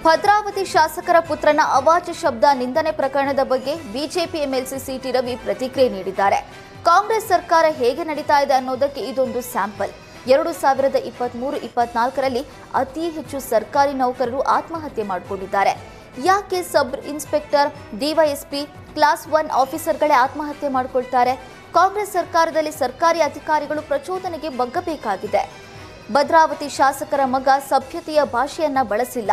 ಭದ್ರಾವತಿ ಶಾಸಕರ ಪುತ್ರನ ಅವಾಚ್ಯ ಶಬ್ದ ನಿಂದನೆ ಪ್ರಕರಣದ ಬಗ್ಗೆ ಬಿಜೆಪಿ ಎಂಎಲ್ಸಿ ಸಿಟಿ ರವಿ ಪ್ರತಿಕ್ರಿಯೆ ನೀಡಿದ್ದಾರೆ. ಕಾಂಗ್ರೆಸ್ ಸರ್ಕಾರ ಹೇಗೆ ನಡೀತಾ ಇದೆ ಅನ್ನೋದಕ್ಕೆ ಇದೊಂದು ಸ್ಯಾಂಪಲ್. 2023-24ರಲ್ಲಿ ಅತಿ ಹೆಚ್ಚು ಸರ್ಕಾರಿ ನೌಕರರು ಆತ್ಮಹತ್ಯೆ ಮಾಡಿಕೊಂಡಿದ್ದಾರೆ. ಯಾಕೆ ಸಬ್ ಇನ್ಸ್ಪೆಕ್ಟರ್, ಡಿವೈಎಸ್ಪಿ, ಕ್ಲಾಸ್ 1 ಆಫೀಸರ್ಗಳೇ ಆತ್ಮಹತ್ಯೆ ಮಾಡಿಕೊಳ್ತಾರೆ? ಕಾಂಗ್ರೆಸ್ ಸರ್ಕಾರದಲ್ಲಿ ಸರ್ಕಾರಿ ಅಧಿಕಾರಿಗಳು ಪ್ರಚೋದನೆಗೆ ಬಗ್ಗಬೇಕಾಗಿದೆ. ಭದ್ರಾವತಿ ಶಾಸಕರ ಮಗ ಸಭ್ಯತೆಯ ಭಾಷೆಯನ್ನ ಬಳಸಿಲ್ಲ.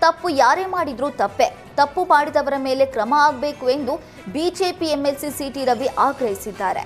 ತಪ್ಪು ಯಾರೇ ಮಾಡಿದ್ರೂ ತಪ್ಪೆ. ತಪ್ಪು ಮಾಡಿದವರ ಮೇಲೆ ಕ್ರಮ ಆಗಬೇಕು ಎಂದು ಬಿಜೆಪಿ ಎಂಎಲ್ಸಿ ಸಿಟಿ ರವಿ ಆಗ್ರಹಿಸಿದ್ದಾರೆ.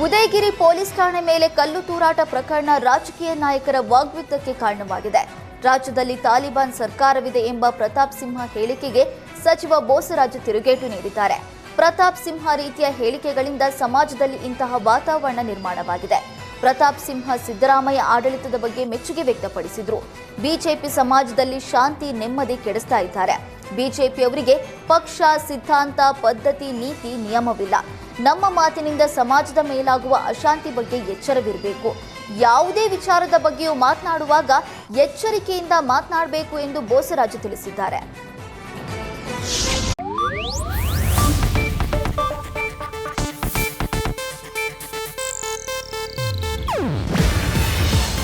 ಉದಯಗಿರಿ ಪೊಲೀಸ್ ಠಾಣೆ ಮೇಲೆ ಕಲ್ಲು ತೂರಾಟ ಪ್ರಕರಣ ರಾಜಕೀಯ ನಾಯಕರ ವಾಗ್ಯುದ್ಧಕ್ಕೆ ಕಾರಣವಾಗಿದೆ. ರಾಜ್ಯದಲ್ಲಿ ತಾಲಿಬಾನ್ ಸರ್ಕಾರವಿದೆ ಎಂಬ ಪ್ರತಾಪ್ ಸಿಂಹ ಹೇಳಿಕೆಗೆ ಸಚಿವ ಬೋಸರಾಜು ತಿರುಗೇಟು ನೀಡಿದ್ದಾರೆ. ಪ್ರತಾಪ್ ಸಿಂಹ ರೀತಿಯ ಹೇಳಿಕೆಗಳಿಂದ ಸಮಾಜದಲ್ಲಿ ಇಂತಹ ವಾತಾವರಣ ನಿರ್ಮಾಣವಾಗಿದೆ. ಪ್ರತಾಪ್ ಸಿಂಹ ಸಿದ್ದರಾಮಯ್ಯ ಆಡಳಿತದ ಬಗ್ಗೆ ಮೆಚ್ಚುಗೆ ವ್ಯಕ್ತಪಡಿಸಿದ್ರು. ಬಿಜೆಪಿ ಸಮಾಜದಲ್ಲಿ ಶಾಂತಿ ನೆಮ್ಮದಿ ಕೆಡಿಸ್ತಾ ಇದ್ದಾರೆ. ಬಿಜೆಪಿಯವರಿಗೆ ಪಕ್ಷ, ಸಿದ್ಧಾಂತ, ಪದ್ಧತಿ, ನೀತಿ, ನಿಯಮವಿಲ್ಲ. ನಮ್ಮ ಮಾತಿನಿಂದ ಸಮಾಜದ ಮೇಲಾಗುವ ಅಶಾಂತಿ ಬಗ್ಗೆ ಎಚ್ಚರವಿರಬೇಕು. ಯಾವುದೇ ವಿಚಾರದ ಬಗ್ಗೆಯೂ ಮಾತನಾಡುವಾಗ ಎಚ್ಚರಿಕೆಯಿಂದ ಮಾತನಾಡಬೇಕು ಎಂದು ಬೋಸರಾಜು ತಿಳಿಸಿದ್ದಾರೆ.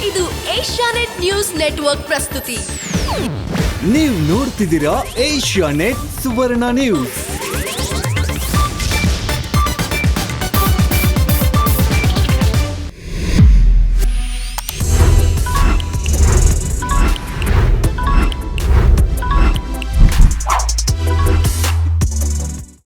ಇದು ಏಷ್ಯಾನೆಟ್ ನ್ಯೂಸ್ ನೆಟ್ವರ್ಕ್ ಪ್ರಸ್ತುತಿ. ನೀವು ನೋಡ್ತಿದ್ದೀರಾ ಏಷ್ಯಾನೆಟ್ ಸುವರ್ಣ ನ್ಯೂಸ್.